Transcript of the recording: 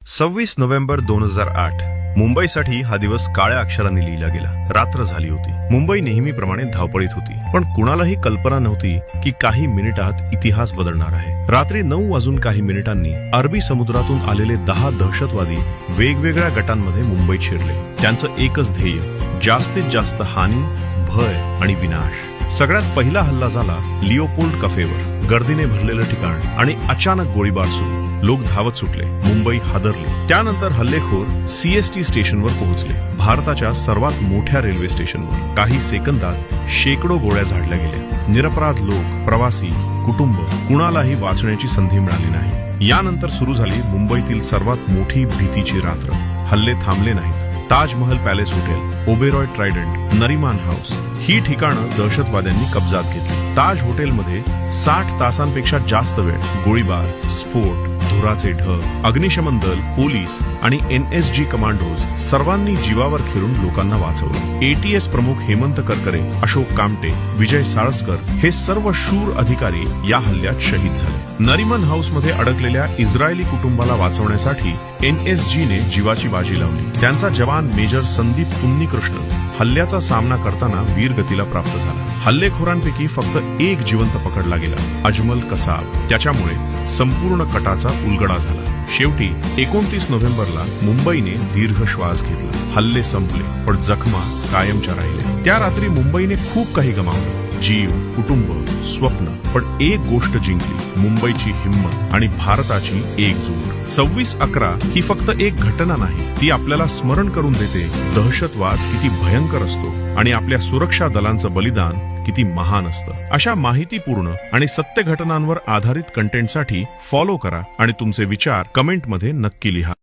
26 November 2008 मुंबईसाठी हा दिवस काळ्या अक्षरांनी लिहिला गेला. रात्र झाली होती. मुंबई नेहमीप्रमाणे धावपळीत होती, पण कुणालाही कल्पना नव्हती की काही मिनिटात इतिहास बदलणार आहे. रात्री 9 वाजून काही मिनिटांनी अरबी समुद्रातून आलेले 10 दहशतवादी वेगवेगळ्या गटांमध्ये मुंबईत शिरले. त्यांचं एकच ध्येय, जास्तीत जास्त हानी, भय आणि विनाश. सगळ्यात पहिला हल्ला झाला लिओपोल्ड कफेवर. गर्दीने भरलेलं ठिकाण आणि अचानक गोळीबार सुरू. लोक धावत सुटले. मुंबई हादरली. त्यानंतर हल्लेखोर सीएसटी स्टेशनवर पोहोचले, भारताच्या सर्वात मोठ्या रेल्वे स्टेशनवर. काही सेकंदात शेकडो गोळ्या झाडल्या गेल्या. निरपराध लोक, प्रवासी, कुटुंब, कुणालाही वाचण्याची संधी मिळाली नाही. यानंतर सुरू झाली मुंबईतील सर्वात मोठी भीतीची रात्र. हल्ले थांबले नाहीत. Taj Mahal Palace Hotel, Oberoi Trident, Nariman House ही ठिकाणं दहशतवाद्यांनी कब्जात घेतली. ताज हॉटेलमध्ये 60 तासांपेक्षा जास्त वेळ गोळीबार, स्फोट, धुराचे ढग, अग्निशमन दल, पोलीस आणि एनएसजी कमांडोज सर्वांनी जीवावर खेळून लोकांना वाचवलं. एटीएस प्रमुख हेमंत करकरे, अशोक कामटे, विजय साळसकर हे सर्व शूर अधिकारी या हल्ल्यात शहीद झाले. नरिमन हाऊस मध्ये अडकलेल्या इस्रायली कुटुंबाला वाचवण्यासाठी एनएसजीने जीवाची बाजी लावली. त्यांचा जवान मेजर संदीप पुन्नीकृष्ण हल्ल्याचा सामना करताना वीरगतीला प्राप्त झाला. हल्लेखोरांपैकी फक्त एक जिवंत पकडला गेला, अजमल कसाब. त्याच्यामुळे संपूर्ण कटाचा उलगडा झाला. शेवटी 29 नोव्हेंबरला मुंबईने दीर्घ श्वास घेतला. हल्ले संपले, पण जखमा कायमच्या राहिल्या. त्या रात्री मुंबईने खूप काही गमावलं, जीव, कुटुंब, स्वप्न, पण एक गोष्ट जिंकली, मुंबईची हिंमत आणि भारताची एकजूट. 26/11 ही फक्त एक घटना नाही, ती आपल्याला स्मरण करून देते दहशतवाद किती भयंकर असतो आणि आपल्या सुरक्षा दलांचं बलिदान किती महान असतं. अशा माहितीपूर्ण आणि सत्य घटनांवर आधारित कंटेंटसाठी फॉलो करा आणि तुमचे विचार कमेंटमध्ये नक्की लिहा.